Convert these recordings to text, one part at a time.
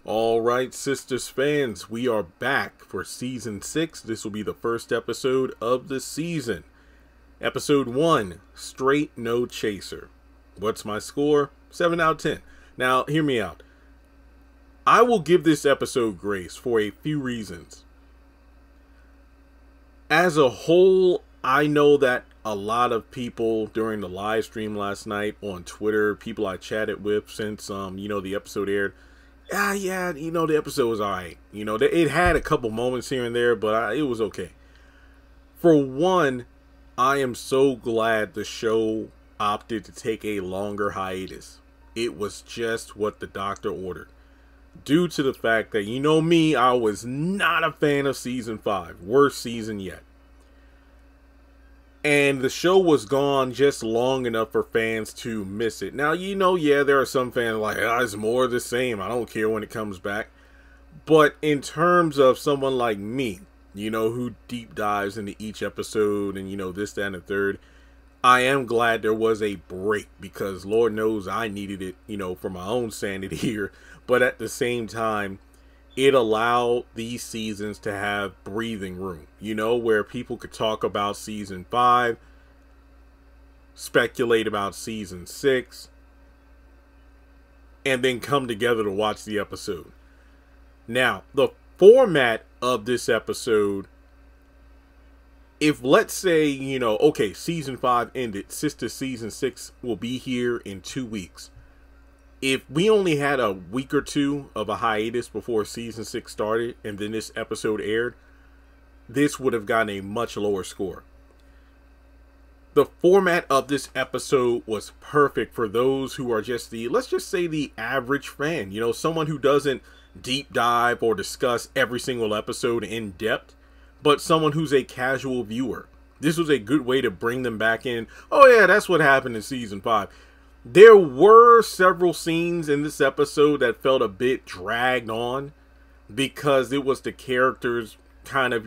All right, Sistas fans, we are back for Season 6. This will be the first episode of the season. Episode 1, Straight No Chaser. What's my score? 7 out of 10. Now, hear me out. I will give this episode grace for a few reasons. As a whole, I know that a lot of people during the live stream last night on Twitter, people I chatted with since, the episode aired, the episode was alright. It had a couple moments here and there, but it was okay. For one, I am so glad the show opted to take a longer hiatus. It was just what the doctor ordered. Due to the fact that, me, I was not a fan of Season 5. Worst season yet. And the show was gone just long enough for fans to miss it. Now, there are some fans like, it's more of the same. I don't care when it comes back. But in terms of someone like me, who deep dives into each episode and, this, that, and the third, I am glad there was a break because Lord knows I needed it, for my own sanity here. But at the same time, it allowed these seasons to have breathing room, where people could talk about Season 5, speculate about Season 6, and then come together to watch the episode. Now, the format of this episode, if let's say, Season 5 ended, Sistas Season 6 will be here in 2 weeks. If we only had a week or two of a hiatus before Season 6 started and then this episode aired, this would have gotten a much lower score. The format of this episode was perfect for those who are just let's just say the average fan, someone who doesn't deep dive or discuss every single episode in depth, but someone who's a casual viewer. This was a good way to bring them back in. Oh yeah, that's what happened in Season 5. There were several scenes in this episode that felt a bit dragged on because it was the characters kind of,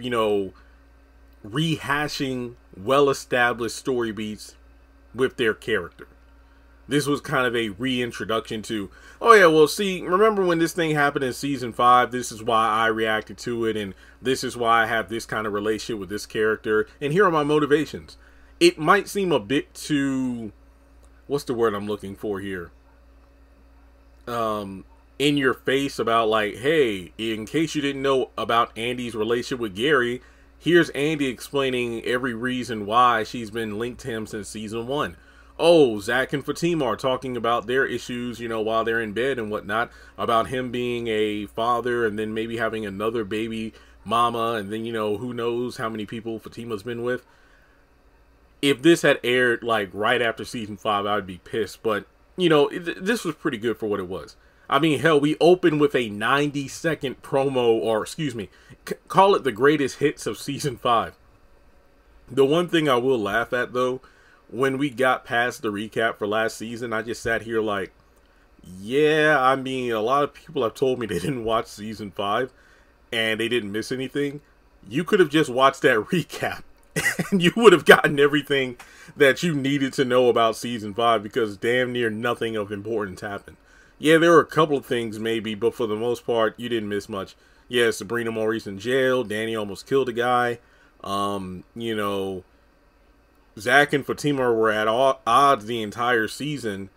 rehashing well-established story beats with their character. This was kind of a reintroduction to, remember when this thing happened in Season 5? This is why I reacted to it, and this is why I have this kind of relationship with this character, and here are my motivations. It might seem a bit too... what's the word I'm looking for here? In your face about like, hey, in case you didn't know about Andy's relationship with Gary, here's Andy explaining every reason why she's been linked to him since Season 1. Oh, Zach and Fatima are talking about their issues, while they're in bed and whatnot, about him being a father and then maybe having another baby mama, and then, who knows how many people Fatima's been with. If this had aired like right after Season 5, I would be pissed. But, this was pretty good for what it was. I mean, hell, we opened with a 90-second promo, or excuse me, call it the greatest hits of Season 5. The one thing I will laugh at, though, when we got past the recap for last season, I just sat here like, yeah, I mean, a lot of people have told me they didn't watch Season 5 and they didn't miss anything. You could have just watched that recap. And you would have gotten everything that you needed to know about Season 5 because damn near nothing of importance happened. Yeah, there were a couple of things maybe, but for the most part, you didn't miss much. Yeah, Sabrina Maurice in jail. Danny almost killed a guy. Zach and Fatima were at odds the entire season.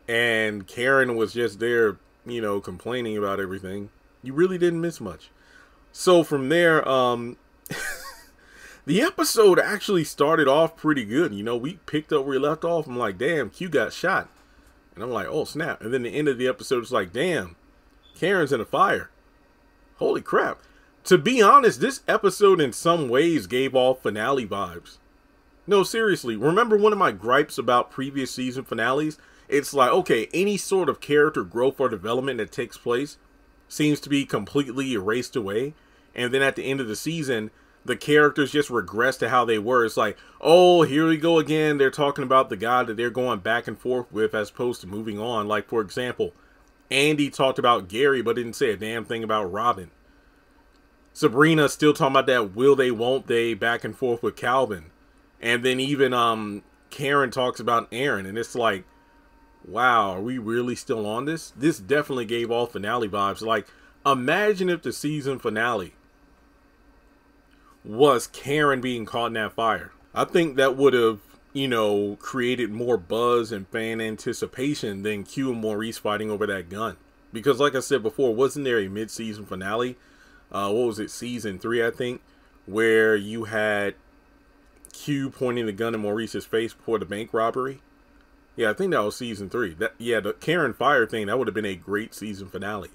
And Karen was just there, complaining about everything. You really didn't miss much. So from there, the episode actually started off pretty good. We picked up where we left off. I'm like, damn, Q got shot. And I'm like, oh, snap. And then the end of the episode is like, damn, Karen's in a fire. Holy crap. To be honest, this episode in some ways gave off finale vibes. No, seriously. Remember one of my gripes about previous season finales? It's like, okay, any sort of character growth or development that takes place seems to be completely erased away. And then at the end of the season, the characters just regress to how they were. It's like, oh, here we go again. They're talking about the guy that they're going back and forth with as opposed to moving on. Like, for example, Andy talked about Gary but didn't say a damn thing about Robin. Sabrina still talking about that will they, won't they back and forth with Calvin. And then even Karen talks about Aaron. And it's like, wow, are we really still on this? This definitely gave off finale vibes. Like, imagine if the season finale was Karen being caught in that fire. I think that would have, created more buzz and fan anticipation than Q and Maurice fighting over that gun. Because like I said before, wasn't there a mid-season finale? What was it, season 3, I think, where you had Q pointing the gun in Maurice's face before the bank robbery? Yeah, I think that was season 3. The Karen fire thing, that would have been a great season finale.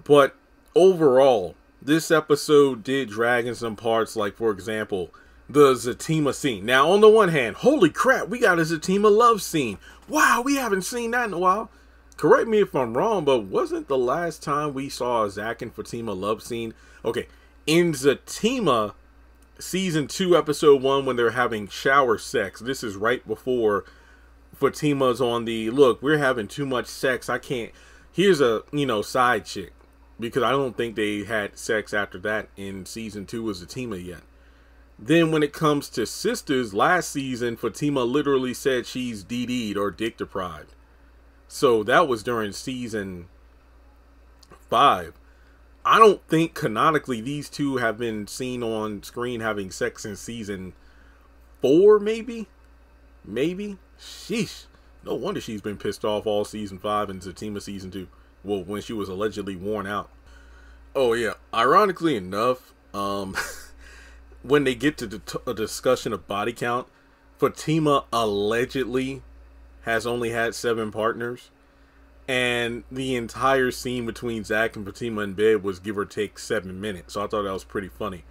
But overall, this episode did drag in some parts, like, for example, the Zatima scene. Now, on the one hand, holy crap, we got a Zatima love scene. Wow, we haven't seen that in a while. Correct me if I'm wrong, but wasn't the last time we saw a Zach and Fatima love scene? Okay, in Zatima season 2, episode 1, when they're having shower sex. This is right before Fatima's on the, look, we're having too much sex. I can't. Here's a, side chick. Because I don't think they had sex after that in season 2 of Zatima yet. Then when it comes to Sistas, last season, Fatima literally said she's DD'd or dick deprived. So that was during season 5. I don't think canonically these two have been seen on screen having sex in season 4, maybe? Maybe? Sheesh. No wonder she's been pissed off all season 5 and Zatima season 2. Well, when she was allegedly worn out. Oh yeah, ironically enough, when they get to a discussion of body count, Fatima allegedly has only had 7 partners, and the entire scene between Zach and Fatima in bed was give or take 7 minutes. So I thought that was pretty funny.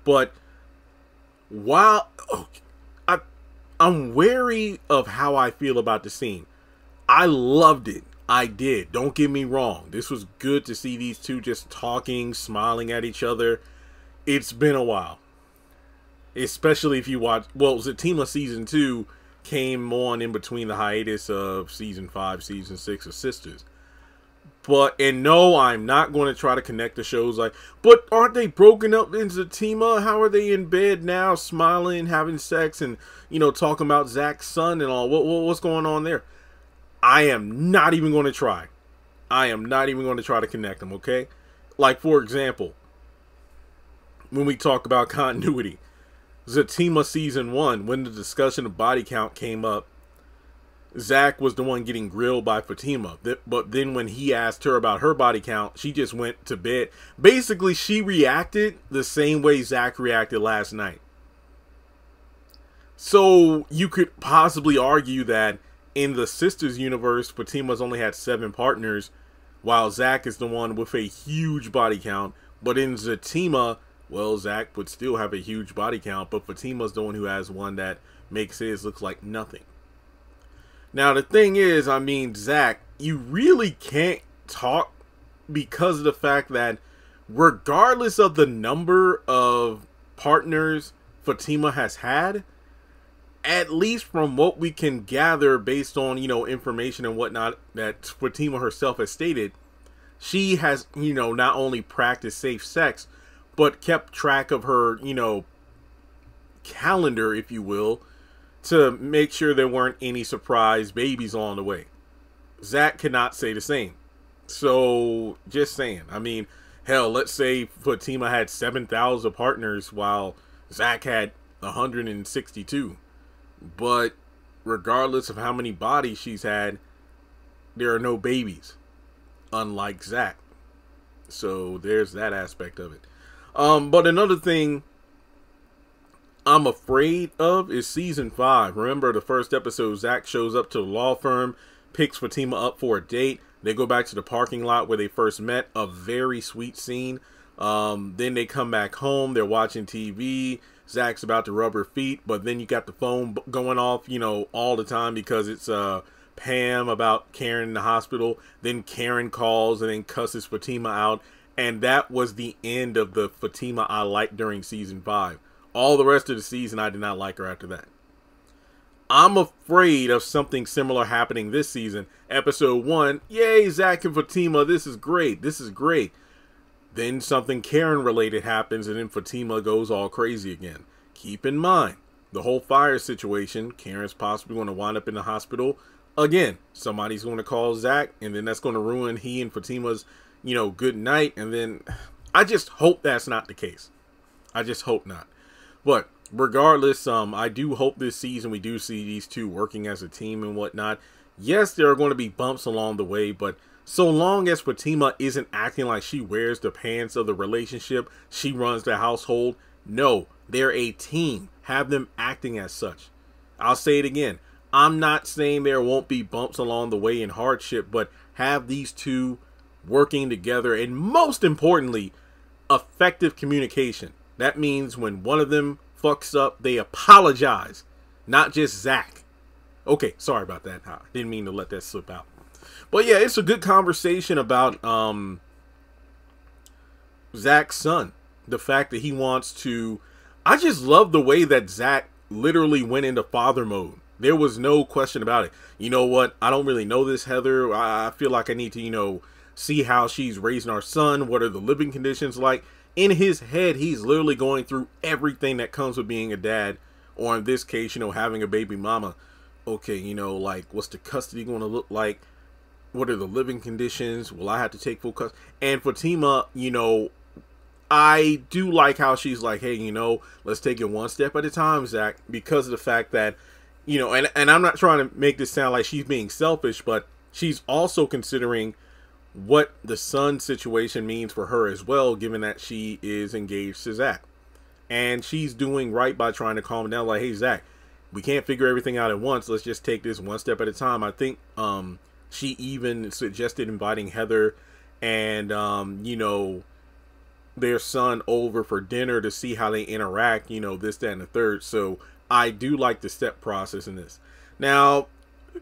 But while I'm wary of how I feel about the scene, I loved it. I did. Don't get me wrong. This was good to see these two just talking, smiling at each other. It's been a while. Especially if you watch, well, Zatima season 2 came on in between the hiatus of season 5, season 6 of Sisters. And no, I'm not going to try to connect the shows like, but aren't they broken up in Zatima? How are they in bed now, smiling, having sex, and, talking about Zach's son and all? What's going on there? I am not even going to try. I am not even going to try to connect them, okay? Like, for example, when we talk about continuity, Zatima season 1, when the discussion of body count came up, Zach was the one getting grilled by Fatima. But then when he asked her about her body count, she just went to bed. Basically, she reacted the same way Zach reacted last night. So you could possibly argue that in the Sisters universe, Fatima's only had 7 partners, while Zach is the one with a huge body count. But in Zatima, well, Zach would still have a huge body count, but Fatima's the one who has one that makes his look like nothing. Now, the thing is, Zach, you really can't talk because of the fact that regardless of the number of partners Fatima has had, at least from what we can gather based on, information and whatnot that Fatima herself has stated, she has, not only practiced safe sex, but kept track of her, calendar, if you will, to make sure there weren't any surprise babies along the way. Zach cannot say the same. So, just saying. Hell, let's say Fatima had 7,000 partners while Zach had 162. But regardless of how many bodies she's had, there are no babies, unlike Zach. So there's that aspect of it. But another thing I'm afraid of is season 5. Remember the first episode, Zach shows up to the law firm, picks Fatima up for a date. They go back to the parking lot where they first met. A very sweet scene. Then they come back home. They're watching TV. Zach's about to rub her feet, but then you got the phone going off, all the time because it's Pam about Karen in the hospital. Then Karen calls and then cusses Fatima out. And that was the end of the Fatima I liked during season 5. All the rest of the season, I did not like her after that. I'm afraid of something similar happening this season. Episode 1, yay, Zach and Fatima, this is great, this is great. Then something Karen related happens and then Fatima goes all crazy again. Keep in mind, the whole fire situation, Karen's possibly going to wind up in the hospital again, somebody's going to call Zach, and then that's going to ruin he and Fatima's, good night. And then I just hope that's not the case. I just hope not. But regardless, I do hope this season we do see these two working as a team and whatnot. Yes, there are going to be bumps along the way, but so long as Fatima isn't acting like she wears the pants of the relationship, she runs the household. No, they're a team. Have them acting as such. I'll say it again. I'm not saying there won't be bumps along the way in hardship, but have these two working together, and most importantly, effective communication. That means when one of them fucks up, they apologize, not just Zach. Okay, sorry about that. I didn't mean to let that slip out. But yeah, it's a good conversation about Zach's son. The fact that he wants to... I just love the way that Zach literally went into father mode. There was no question about it. You know what? I don't really know this Heather. I feel like I need to, see how she's raising our son. What are the living conditions like? In his head, he's literally going through everything that comes with being a dad. Or in this case, having a baby mama. Okay, like, what's the custody going to look like? What are the living conditions? Will I have to take full custody? And Fatima, I do like how she's like, hey, let's take it one step at a time, Zach, because of the fact that, and I'm not trying to make this sound like she's being selfish, but she's also considering what the son situation means for her as well, given that she is engaged to Zach. And she's doing right by trying to calm him down, like, hey, Zach, we can't figure everything out at once. Let's just take this one step at a time. I think she even suggested inviting Heather and, their son over for dinner to see how they interact, this, that, and the third. So I do like the step process in this. Now,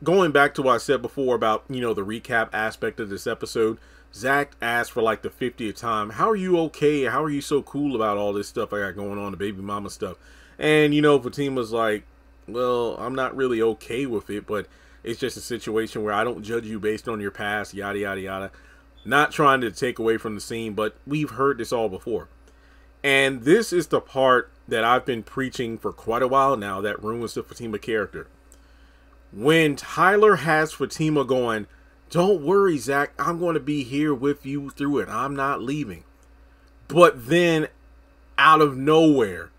going back to what I said before about, the recap aspect of this episode, Zach asked for like the 50th time, how are you okay? How are you so cool about all this stuff I got going on, the baby mama stuff? And, Fatima's like, well, I'm not really okay with it, but it's just a situation where I don't judge you based on your past, yada, yada, yada. Not trying to take away from the scene, but we've heard this all before. And this is the part that I've been preaching for quite a while now that ruins the Fatima character. When Tyler has Fatima going, don't worry, Zach, I'm going to be here with you through it. I'm not leaving. But then, out of nowhere,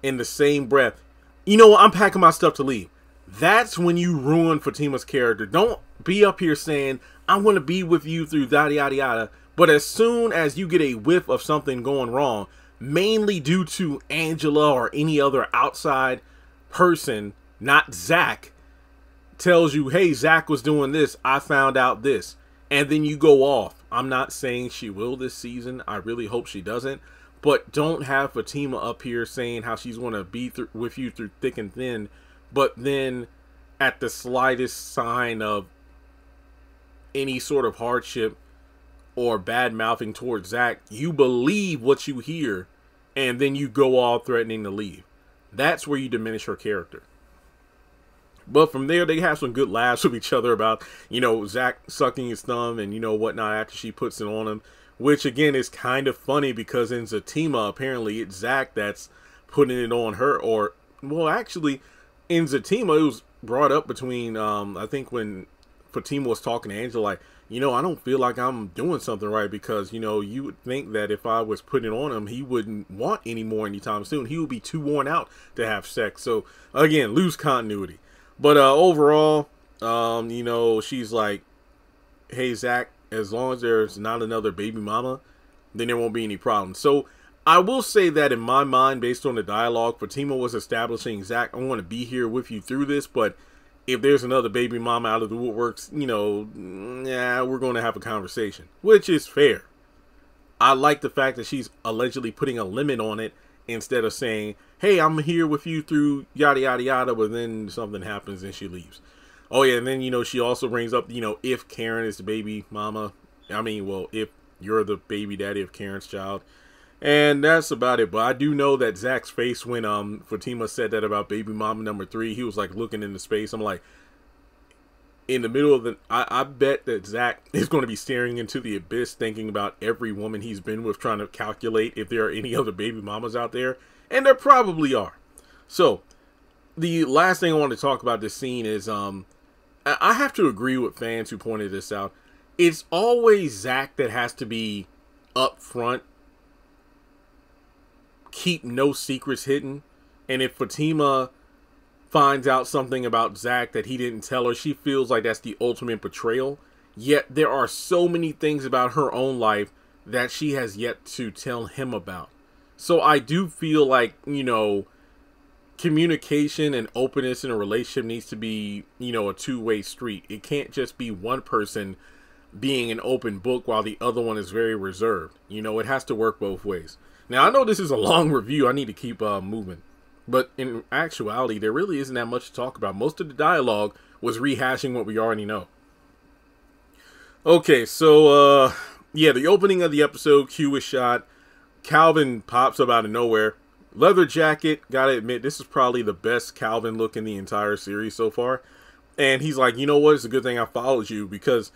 in the same breath, I'm packing my stuff to leave. That's when you ruin Fatima's character. Don't be up here saying, I'm going to be with you through yada, yada, yada. But as soon as you get a whiff of something going wrong, mainly due to Angela or any other outside person, not Zach, tells you, hey, Zach was doing this, I found out this. And then you go off. I'm not saying she will this season. I really hope she doesn't. But don't have Fatima up here saying how she's going to be with you through thick and thin. But then at the slightest sign of any sort of hardship or bad mouthing towards Zach, you believe what you hear and then you go all threatening to leave. That's where you diminish her character. But from there, they have some good laughs with each other about, Zach sucking his thumb and, whatnot after she puts it on him. Which, again, is kind of funny because in Zatima, apparently, it's Zach that's putting it on her. Or, well, actually, in Zatima, it was brought up between, I think when Fatima was talking to Angela, like, I don't feel like I'm doing something right because, you would think that if I was putting it on him, he wouldn't want any more anytime soon. He would be too worn out to have sex. So, again, lose continuity. But overall, she's like, hey, Zach, as long as there's not another baby mama, then there won't be any problems. So I will say that in my mind, based on the dialogue, Fatima was establishing, Zach, I want to be here with you through this, but if there's another baby mama out of the woodworks, we're going to have a conversation, which is fair. I like the fact that she's allegedly putting a limit on it instead of saying, hey, I'm here with you through yada, yada, yada, but then something happens and she leaves. Oh, yeah, and then, she also brings up, if Karen is the baby mama, if you're the baby daddy of Karen's child. And that's about it. But I do know that Zach's face when Fatima said that about baby mama number 3, he was like looking into space. I'm like, in the middle of the... I bet that Zach is going to be staring into the abyss thinking about every woman he's been with, trying to calculate if there are any other baby mamas out there. And there probably are. So, the last thing I want to talk about this scene is... I have to agree with fans who pointed this out. It's always Zach that has to be up front, keep no secrets hidden. And if Fatima finds out something about Zach that he didn't tell her, she feels like that's the ultimate betrayal. Yet there are so many things about her own life that she has yet to tell him about. So I do feel like, communication and openness in a relationship needs to be, a two-way street. It can't just be one person being an open book while the other one is very reserved. It has to work both ways. Now, I know this is a long review. I need to keep moving. But in actuality, there really isn't that much to talk about. Most of the dialogue was rehashing what we already know. Okay, so, the opening of the episode, Q is shot. Calvin pops up out of nowhere. Leather jacket, gotta admit, this is probably the best Calvin look in the entire series so far. And he's like, you know what, it's a good thing I followed you, because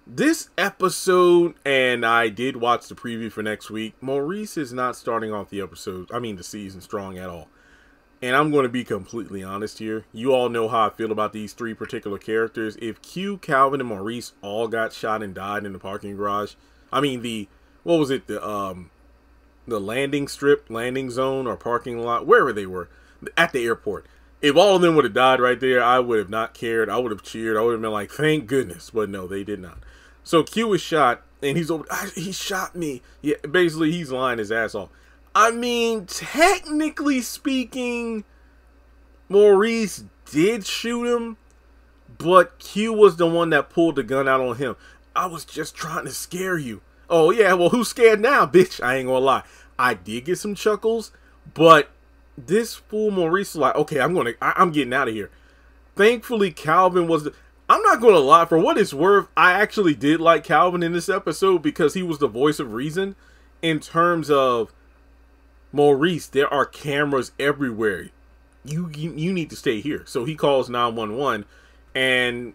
this episode, and I did watch the preview for next week, Maurice is not starting off the season strong at all. And I'm going to be completely honest here. You all know how I feel about these three particular characters. If Q, Calvin, and Maurice all got shot and died in the parking garage, the landing zone or parking lot, wherever they were, at the airport. If all of them would have died right there, I would have not cared. I would have cheered. I would have been like, thank goodness. But no, they did not. So Q was shot, and he shot me. Yeah, basically, he's lying his ass off. Technically speaking, Maurice did shoot him, but Q was the one that pulled the gun out on him. I was just trying to scare you. Oh, yeah, well, who's scared now, bitch? I ain't gonna lie. I did get some chuckles, but this fool Maurice was like, okay, I'm getting out of here. Thankfully, Calvin was I'm not gonna lie, for what it's worth, I actually did like Calvin in this episode because he was the voice of reason. In terms of Maurice, there are cameras everywhere. You need to stay here. So he calls 911, and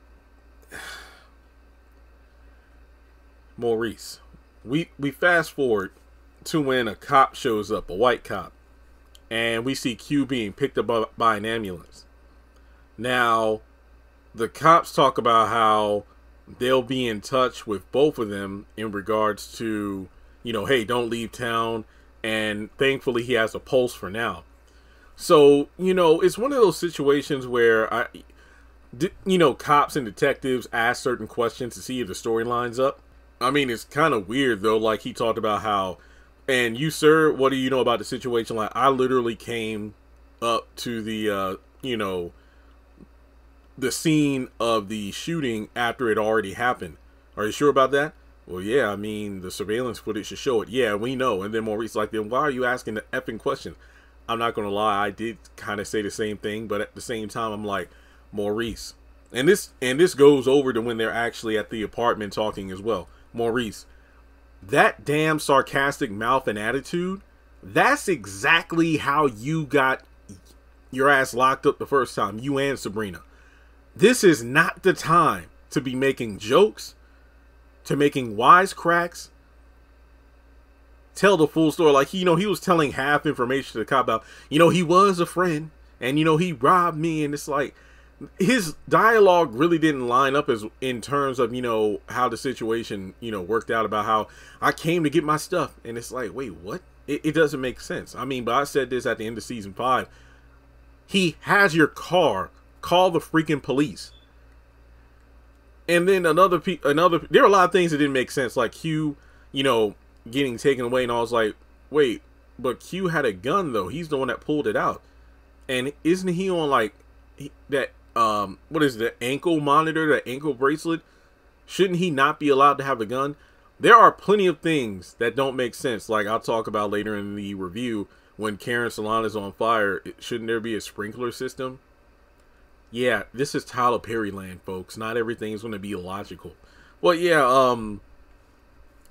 Maurice. We fast forward to when a cop shows up, a white cop, and we see Q being picked up by an ambulance. Now, the cops talk about how they'll be in touch with both of them in regards to, hey, don't leave town. And thankfully, he has a pulse for now. So, it's one of those situations where, cops and detectives ask certain questions to see if the story lines up. It's kind of weird, though. Like, he talked about how, and you, sir, what do you know about the situation? Like, I literally came up to the, the scene of the shooting after it already happened. Are you sure about that? Well, yeah, the surveillance footage should show it. Yeah, we know. And then Maurice like, then why are you asking the effing question? I'm not going to lie. I did kind of say the same thing, but at the same time, I'm like, Maurice. And this goes over to when they're actually at the apartment talking as well. Maurice, that damn sarcastic mouth and attitude, that's exactly how you got your ass locked up the first time, you and Sabrina. This is not the time to be making jokes, to making wisecracks. Tell the full story. Like, he was telling half information to the cop about, he was a friend, and, he robbed me. And it's like, his dialogue really didn't line up as in terms of, how the situation, worked out, about how I came to get my stuff. And it's like, wait, what? It doesn't make sense. But I said this at the end of season 5. He has your car. Call the freaking police. And then there are a lot of things that didn't make sense, like Q, getting taken away, and I was like, wait, but Q had a gun though. He's the one that pulled it out, and isn't he on like that? What is the ankle monitor, the ankle bracelet? Shouldn't he not be allowed to have a gun? There are plenty of things that don't make sense. Like I'll talk about later in the review when Karen Salon is on fire. Shouldn't there be a sprinkler system? Yeah, this is Tyler Perry land, folks. Not everything is going to be illogical. Well, yeah,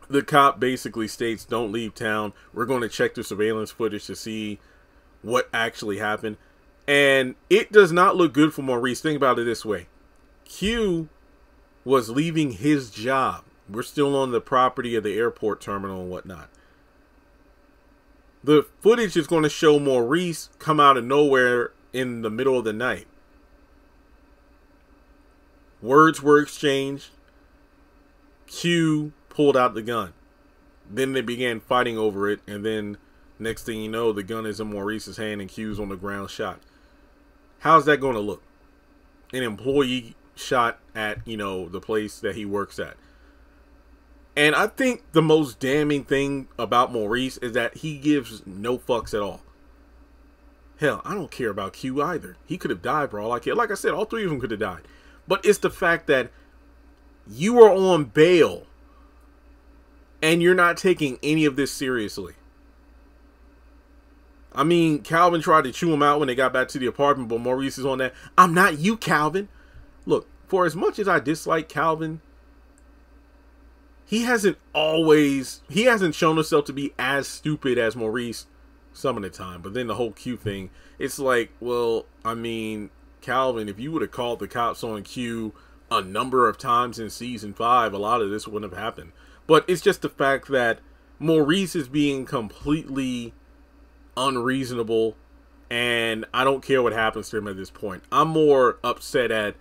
the cop basically states, don't leave town. We're going to check the surveillance footage to see what actually happened. And it does not look good for Maurice. Think about it this way. Q was leaving his job. We're still on the property of the airport terminal and whatnot. The footage is going to show Maurice come out of nowhere in the middle of the night. Words were exchanged. Q pulled out the gun. Then they began fighting over it, and then next thing you know, the gun is in Maurice's hand and Q's on the ground shot. How's that going to look? An employee shot at, the place that he works at. And I think the most damning thing about Maurice is that he gives no fucks at all. Hell, I don't care about Q either. He could have died for all I care. Like I said, all three of them could have died. But it's the fact that you are on bail and you're not taking any of this seriously. I mean, Calvin tried to chew him out when they got back to the apartment, but Maurice is on that. I'm not you, Calvin. Look, for as much as I dislike Calvin, he hasn't shown himself to be as stupid as Maurice some of the time. But then the whole Q thing, it's like, well, I mean, Calvin, if you would have called the cops on Q a number of times in season 5, a lot of this wouldn't have happened. But it's just the fact that Maurice is being completely unreasonable, and I don't care what happens to him at this point. I'm more upset at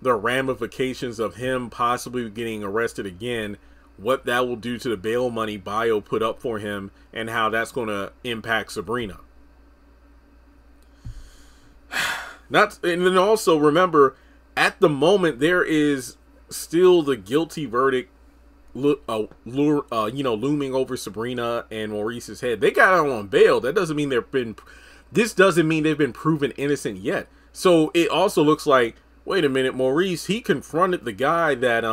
the ramifications of him possibly getting arrested again, what that will do to the bail money Bio put up for him, and how that's going to impact Sabrina. And then also remember, at the moment there is still the guilty verdict looming over Sabrina and Maurice's head. They got out on bail. That doesn't mean this doesn't mean they've been proven innocent yet. So it also looks like, wait a minute, Maurice, he confronted the guy that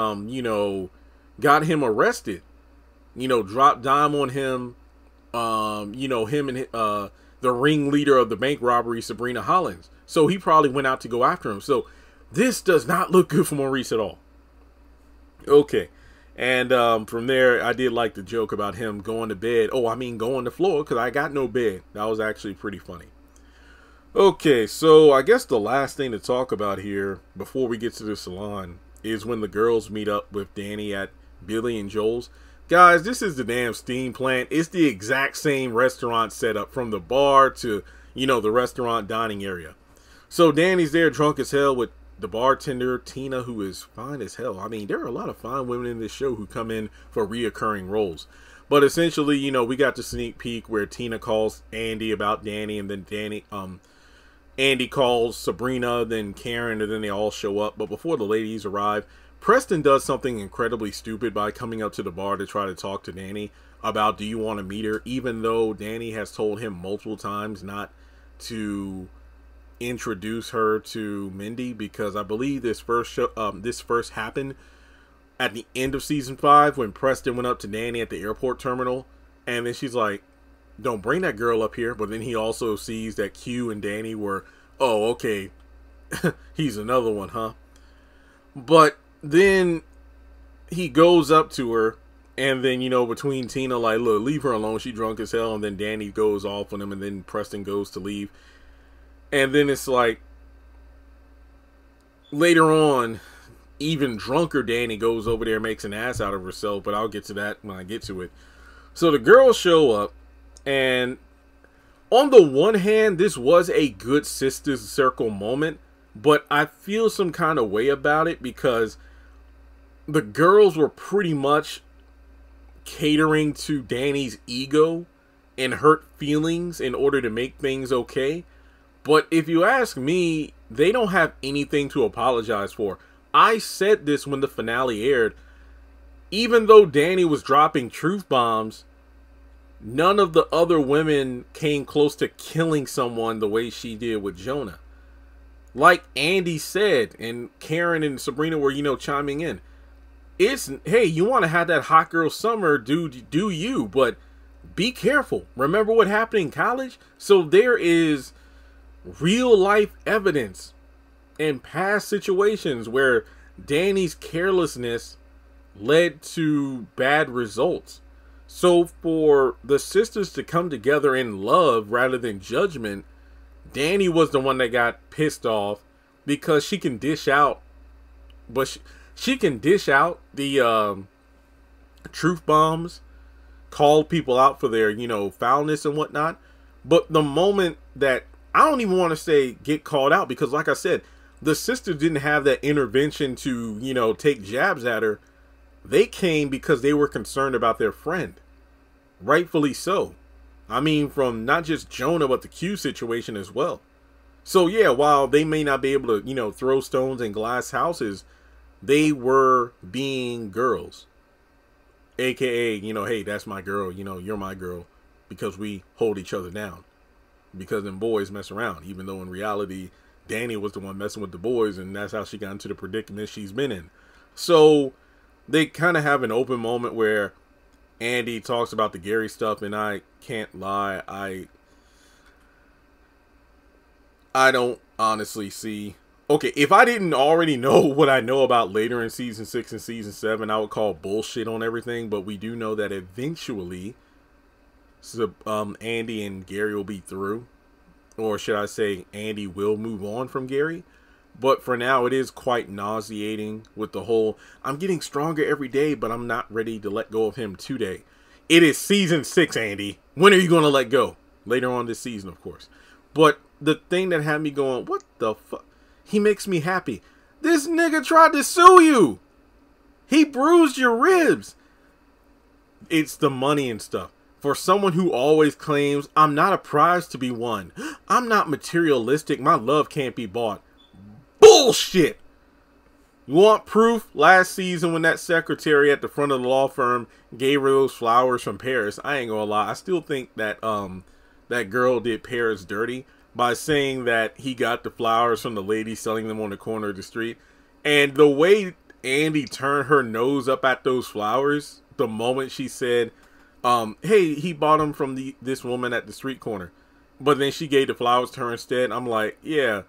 got him arrested. Dropped dime on him. Him and the ringleader of the bank robbery, Sabrina Hollins. So he probably went out to go after him. So this does not look good for Maurice at all. Okay. And from there, I did like the joke about him going to bed. Oh, I mean, go on the floor because I got no bed. That was actually pretty funny. Okay, so I guess the last thing to talk about here before we get to the salon is when the girls meet up with Danny at Billy and Joel's. Guys, this is the damn steam plant. It's the exact same restaurant setup from the bar to, the restaurant dining area. So Danny's there drunk as hell with the bartender, Tina, who is fine as hell. I mean, there are a lot of fine women in this show who come in for reoccurring roles. But essentially, we got the sneak peek where Tina calls Andy about Danny, and then Andy calls Sabrina, then Karen, and then they all show up. But before the ladies arrive, Preston does something incredibly stupid by coming up to the bar to try to talk to Danny about, do you want to meet her? Even though Danny has told him multiple times not to introduce her to Mindy, because I believe this first happened at the end of season 5 when Preston went up to Danny at the airport terminal, and then she's like, don't bring that girl up here. But then he also sees that Q and Danny were, oh, okay, he's another one, huh? But then he goes up to her, and then, between Tina, like, look, leave her alone, she drunk as hell, and then Danny goes off on him, and then Preston goes to leave. And then it's like, later on, even drunker Danny goes over there and makes an ass out of herself, but I'll get to that when I get to it. So the girls show up, and on the one hand, this was a good Sisters Circle moment, but I feel some kind of way about it because the girls were pretty much catering to Danny's ego and hurt feelings in order to make things okay. But if you ask me, they don't have anything to apologize for. I said this when the finale aired. Even though Danny was dropping truth bombs, none of the other women came close to killing someone the way she did with Jonah. Like Andy said, and Karen and Sabrina were, chiming in. It's, hey, you want to have that hot girl summer, do you, but be careful. Remember what happened in college? So there is real life evidence in past situations where Danny's carelessness led to bad results. So for the sisters to come together in love rather than judgment, Danny was the one that got pissed off because she can dish out, but she can dish out the truth bombs, call people out for their, foulness and whatnot. But the moment that, I don't even want to say get called out, because like I said, The sisters didn't have that intervention to, you know, take jabs at her. They came because they were concerned about their friend. Rightfully so. I mean, from not just Jonah, but the Q situation as well. So yeah, while they may not be able to, you know, throw stones in glass houses, they were being girls. AKA, you know, hey, that's my girl, you know, you're my girl, because we hold each other down. Because them boys mess around, even though in reality, Danny was the one messing with the boys, and that's how she got into the predicament she's been in. So they kind of have an open moment where Andy talks about the Gary stuff, and I can't lie, I don't honestly see. Okay, if I didn't already know what I know about later in season 6 and season 7, I would call bullshit on everything. But we do know that eventually, Andy and Gary will be through, or should I say, Andy will move on from Gary. But for now, it is quite nauseating with the whole, I'm getting stronger every day, but I'm not ready to let go of him today. It is season 6, Andy. When are you going to let go? Later on this season, of course. But the thing that had me going, what the fuck? He makes me happy. This nigga tried to sue you. He bruised your ribs. It's the money and stuff. For someone who always claims, I'm not a prize to be won. I'm not materialistic. My love can't be bought. Bullshit. You want proof? Last season when that secretary at the front of the law firm gave her those flowers from Paris, I ain't gonna lie, I still think that that girl did Paris dirty by saying that he got the flowers from the lady selling them on the corner of the street. And the way Andy turned her nose up at those flowers the moment she said, hey, he bought them from this woman at the street corner, but then she gave the flowers to her instead. I'm like, yeah,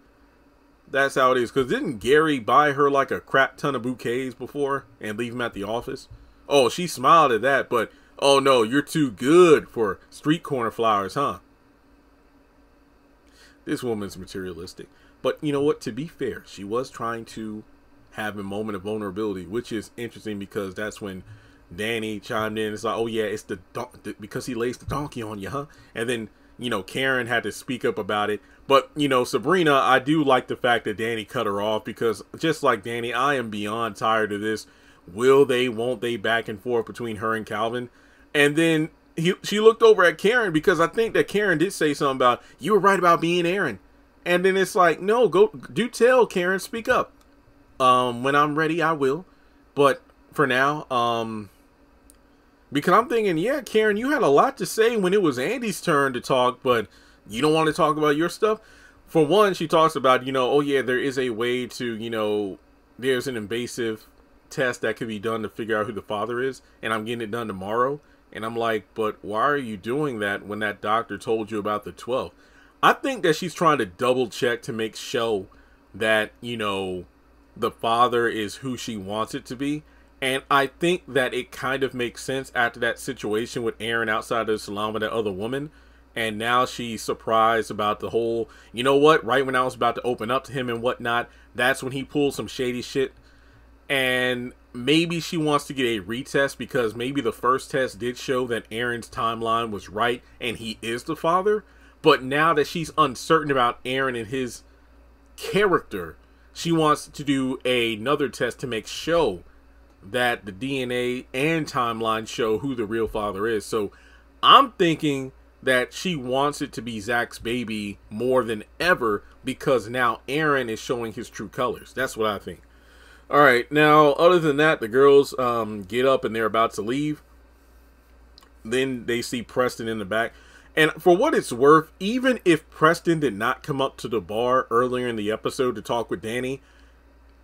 that's how it is. Because didn't Gary buy her like a crap ton of bouquets before and leave them at the office? Oh, she smiled at that, but oh no, you're too good for street corner flowers, huh? This woman's materialistic. But you know what? To be fair, she was trying to have a moment of vulnerability, which is interesting because that's when Danny chimed in. It's like, oh yeah, it's because he lays the donkey on you, huh? And then, you know, Karen had to speak up about it. But, you know, Sabrina, I do like the fact that Danny cut her off, because just like Danny, I am beyond tired of this will they, won't they back and forth between her and Calvin. And then she looked over at Karen, because I think that Karen did say something about, you were right about being Aaron. And then it's like, no, do tell Karen, speak up. When I'm ready, I will. But for now, because I'm thinking, yeah, Karen, you had a lot to say when it was Andy's turn to talk, but you don't want to talk about your stuff. For one, she talks about, you know, oh yeah, there is a way to, you know, there's an invasive test that could be done to figure out who the father is, and I'm getting it done tomorrow. And I'm like, but why are you doing that when that doctor told you about the 12? I think that she's trying to double check to make sure that, you know, the father is who she wants it to be. And I think that it kind of makes sense after that situation with Aaron outside of the salon with that other woman. And now she's surprised about the whole, you know what, right when I was about to open up to him and whatnot, that's when he pulled some shady shit. And maybe she wants to get a retest, because maybe the first test did show that Aaron's timeline was right and he is the father. But now that she's uncertain about Aaron and his character, she wants to do another test to make sure that the DNA and timeline show who the real father is. So I'm thinking that she wants it to be Zach's baby more than ever, because now Aaron is showing his true colors. That's what I think. All right, now, other than that, the girls get up and they're about to leave. Then they see Preston in the back. And for what it's worth, even if Preston did not come up to the bar earlier in the episode to talk with Danny,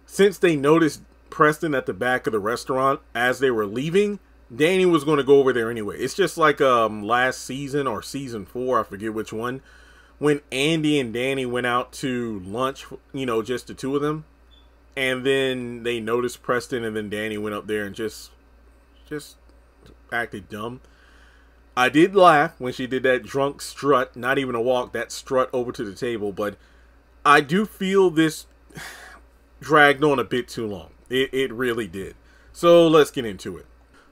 since they noticed Preston at the back of the restaurant as they were leaving, Danny was going to go over there anyway. It's just like last season or season 4, I forget which one, when Andy and Danny went out to lunch, you know, just the two of them. And then they noticed Preston, and then Danny went up there and just acted dumb. I did laugh when she did that drunk strut, not even a walk, that strut over to the table. But I do feel this dragged on a bit too long. It really did. So let's get into it.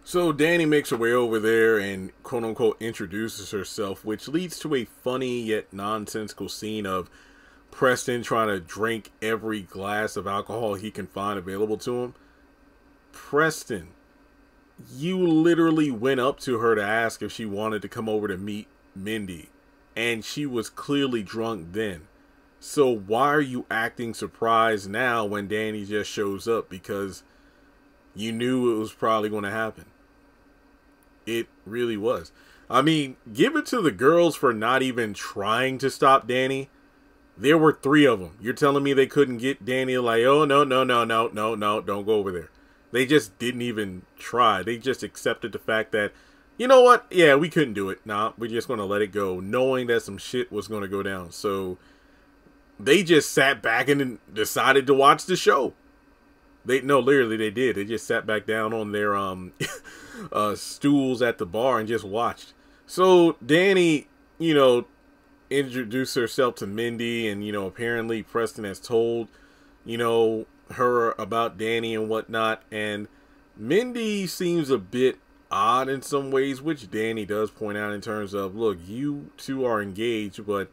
So Danny makes her way over there and quote-unquote introduces herself, which leads to a funny yet nonsensical scene of Preston trying to drink every glass of alcohol he can find available to him. Preston, you literally went up to her to ask if she wanted to come over to meet Mindy, and she was clearly drunk then. So why are you acting surprised now when Danny just shows up? Because you knew it was probably going to happen. It really was. I mean, give it to the girls for not even trying to stop Danny. There were 3 of them. You're telling me they couldn't get Danny? Like, oh, no, don't go over there. They just didn't even try. They just accepted the fact that, you know what? Yeah, we couldn't do it. Nah, we're just going to let it go, knowing that some shit was going to go down. So they just sat back and decided to watch the show. Literally they did. They just sat back down on their stools at the bar and just watched. So Danny, introduced herself to Mindy, and, apparently Preston has told, her about Danny and whatnot, and Mindy seems a bit odd in some ways, which Danny does point out in terms of, look, you two are engaged, but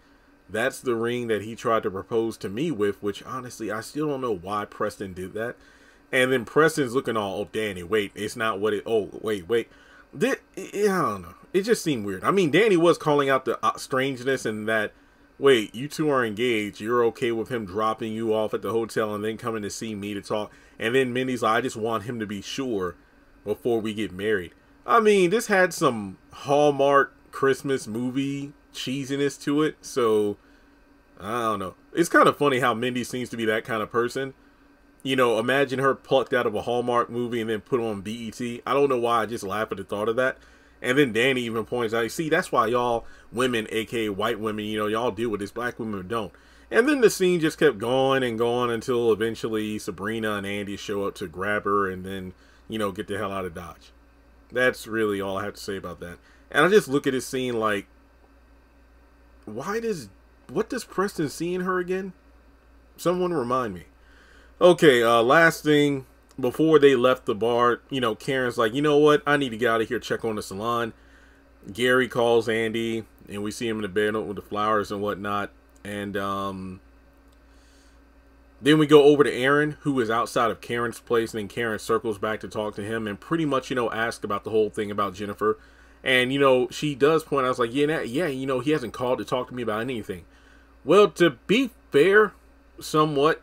that's the ring that he tried to propose to me with, which honestly, I still don't know why Preston did that. And then Preston's looking all, oh, Danny, wait, it's not what it, oh, wait. I don't know. It just seemed weird. I mean, Danny was calling out the strangeness and that, wait, you two are engaged. You're okay with him dropping you off at the hotel and then coming to see me to talk. And then Mindy's like, I just want him to be sure before we get married. I mean, this had some Hallmark Christmas movie cheesiness to it. So, I don't know. It's kind of funny how Mindy seems to be that kind of person. Imagine her plucked out of a Hallmark movie and then put on BET. I don't know why. I just laugh at the thought of that. And then Danny even points out, see, that's why y'all women, aka white women, y'all deal with this. Black women don't. And then the scene just kept going and going until eventually Sabrina and Andy show up to grab her and then, get the hell out of Dodge. That's really all I have to say about that. And I just look at this scene like, what does Preston see in her again? Someone remind me. Okay, last thing, before they left the bar, Karen's like, you know what? I need to get out of here, check on the salon. Gary calls Andy, and we see him in the bed with the flowers and whatnot. And then we go over to Aaron, who is outside of Karen's place, and then Karen circles back to talk to him and pretty much, ask about the whole thing about Jennifer. And, she does point out, like, yeah, he hasn't called to talk to me about anything. Well, to be fair, somewhat,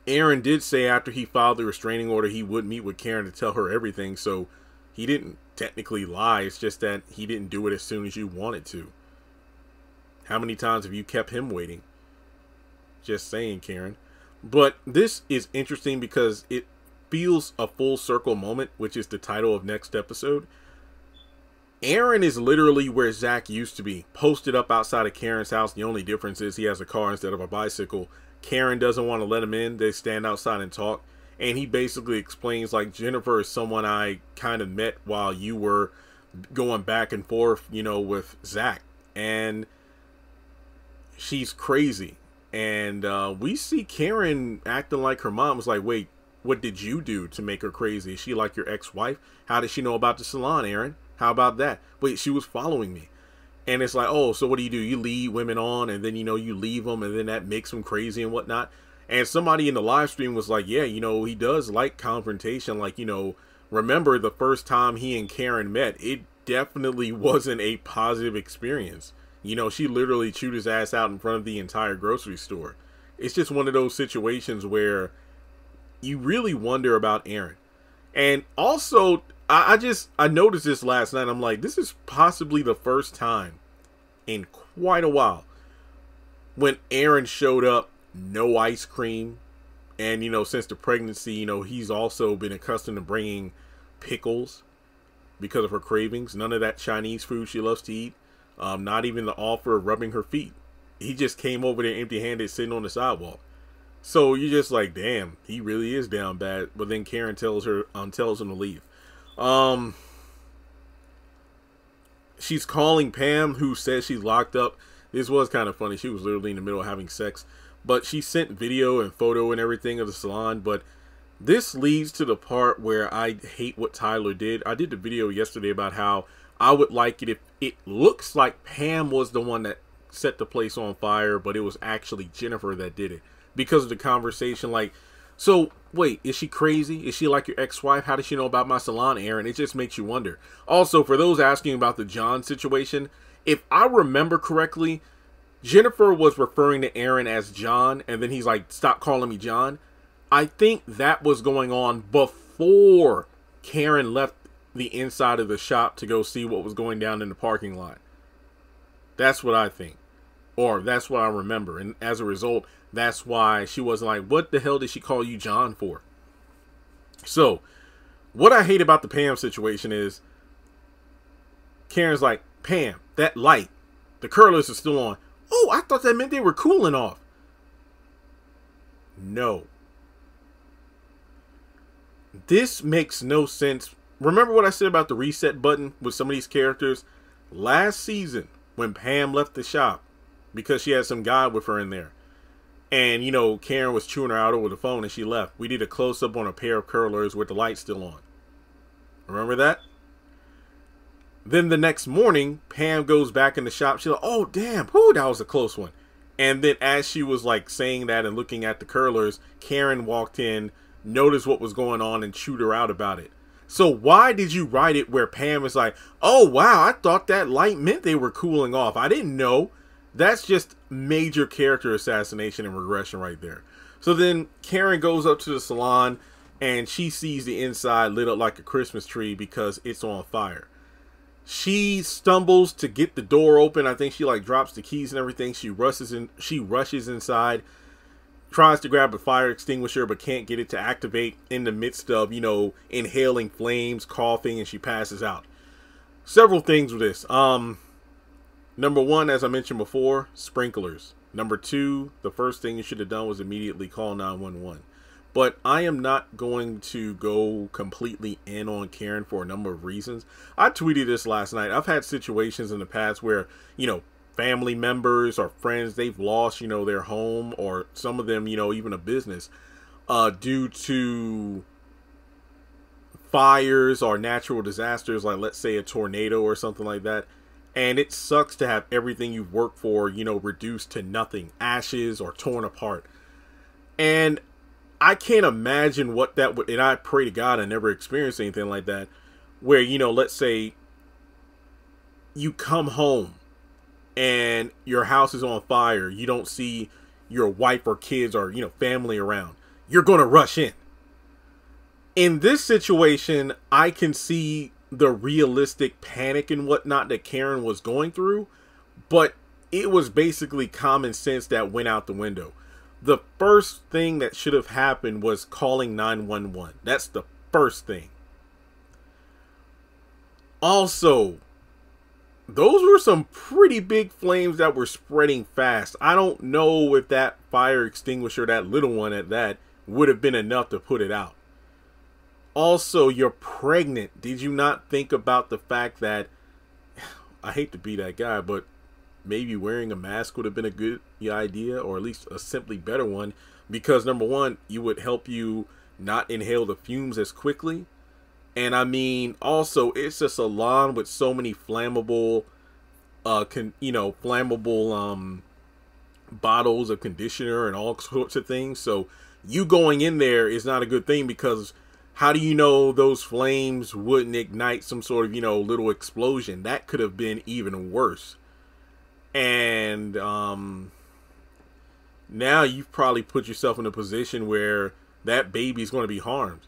Aaron did say after he filed the restraining order he would meet with Karen to tell her everything, so he didn't technically lie. It's just that he didn't do it as soon as you wanted to. How many times have you kept him waiting? Just saying, Karen. But this is interesting because it feels a full circle moment, which is the title of next episode. Aaron is literally where Zach used to be, posted up outside of Karen's house. The only difference is he has a car instead of a bicycle. Karen doesn't want to let him in. They stand outside and talk. And he basically explains, like, Jennifer is someone I kind of met while you were going back and forth, with Zach. And she's crazy. And we see Karen acting like her mom was like, wait, what did you do to make her crazy? Is she like your ex-wife? How did she know about the salon, Aaron? How about that? Wait, she was following me. And it's like, oh, so what do? You lead women on and then, you leave them and then that makes them crazy and whatnot. And somebody in the live stream was like, yeah, he does like confrontation. Like, remember the first time he and Karen met, it definitely wasn't a positive experience. She literally chewed his ass out in front of the entire grocery store. It's just one of those situations where you really wonder about Aaron. And also, I noticed this last night. I'm like, this is possibly the first time in quite a while when Aaron showed up, no ice cream. And, since the pregnancy, he's also been accustomed to bringing pickles because of her cravings. None of that Chinese food she loves to eat. Not even the offer of rubbing her feet. He just came over there empty-handed sitting on the sidewalk. So you're just like, damn, he really is down bad. But then Karen tells him to leave. She's calling Pam, who says she's locked up. This was kind of funny. She was literally in the middle of having sex. But she sent video and photo and everything of the salon. But this leads to the part where I hate what Tyler did. I did the video yesterday about how I would like it if it looks like Pam was the one that set the place on fire, but it was actually Jennifer that did it because of the conversation. Like, so wait, is she crazy? Is she like your ex-wife? How does she know about my salon, Aaron? It just makes you wonder. Also, for those asking about the John situation, if I remember correctly, Jennifer was referring to Aaron as John, and then he's like, stop calling me John. I think that was going on before Karen left the inside of the shop to go see what was going down in the parking lot. That's what I think. Or that's what I remember. And as a result, that's why she wasn't like, what the hell did she call you John for? So, what I hate about the Pam situation is Karen's like, Pam, that light, the curlers are still on. Oh, I thought that meant they were cooling off. No. This makes no sense. Remember what I said about the reset button with some of these characters? Last season, when Pam left the shop, because she had some guy with her in there, and, you know, Karen was chewing her out over the phone and she left. We did a close-up on a pair of curlers with the light still on. Remember that? Then the next morning, Pam goes back in the shop. She's like, oh, damn, whoo, that was a close one. And then as she was, like, saying that and looking at the curlers, Karen walked in, noticed what was going on, and chewed her out about it. So why did you write it where Pam is like, oh, wow, I thought that light meant they were cooling off. I didn't know. That's just major character assassination and regression right there. So then Karen goes up to the salon and she sees the inside lit up like a Christmas tree because it's on fire. She stumbles to get the door open. I think she like drops the keys and everything. She rushes inside, tries to grab a fire extinguisher but can't get it to activate in the midst of, you know, inhaling flames, coughing, and she passes out. Several things with this. Number one, as I mentioned before, sprinklers. Number two, the first thing you should have done was immediately call 911. But I am not going to go completely in on Karen for a number of reasons. I tweeted this last night. I've had situations in the past where, you know, family members or friends, they've lost, you know, their home, or some of them, you know, even a business, due to fires or natural disasters, like let's say a tornado or something like that. And it sucks to have everything you've worked for, you know, reduced to nothing, ashes or torn apart. And I can't imagine what that would, and I pray to God I never experienced anything like that, where, you know, let's say you come home and your house is on fire. You don't see your wife or kids or, you know, family around. You're going to rush in. In this situation, I can see the realistic panic and whatnot that Karen was going through, but it was basically common sense that went out the window. The first thing that should have happened was calling 911. That's the first thing. Also, those were some pretty big flames that were spreading fast. I don't know if that fire extinguisher, that little one at that, would have been enough to put it out. Also, you're pregnant. Did you not think about the fact that, I hate to be that guy, but maybe wearing a mask would have been a good idea, or at least a simply better one, because number one, you would help you not inhale the fumes as quickly. And I mean, also, it's a salon with so many flammable, flammable bottles of conditioner and all sorts of things. So you going in there is not a good thing, because how do you know those flames wouldn't ignite some sort of, you know, little explosion? That could have been even worse. And now you've probably put yourself in a position where that baby's going to be harmed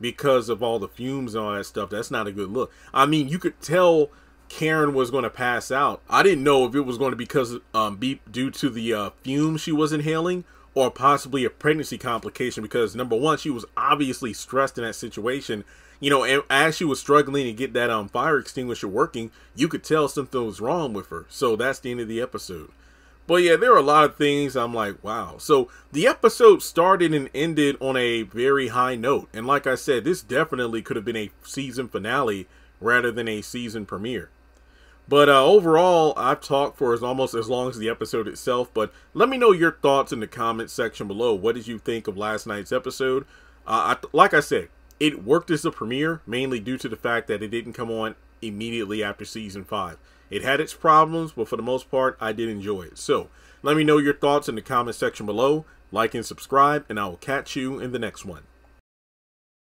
because of all the fumes and all that stuff. That's not a good look. I mean, you could tell Karen was going to pass out. I didn't know if it was going to be due to the fumes she was inhaling, or possibly a pregnancy complication, because number one, she was obviously stressed in that situation. You know, and as she was struggling to get that fire extinguisher working, you could tell something was wrong with her. So that's the end of the episode. But yeah, there are a lot of things I'm like, wow. So the episode started and ended on a very high note. And like I said, this definitely could have been a season finale rather than a season premiere. But overall, I've talked for almost as long as the episode itself. But let me know your thoughts in the comments section below. What did you think of last night's episode? Like I said, It worked as a premiere, mainly due to the fact that it didn't come on immediately after season 5. It had its problems, but for the most part, I did enjoy it. So, let me know your thoughts in the comment section below. Like and subscribe, and I will catch you in the next one.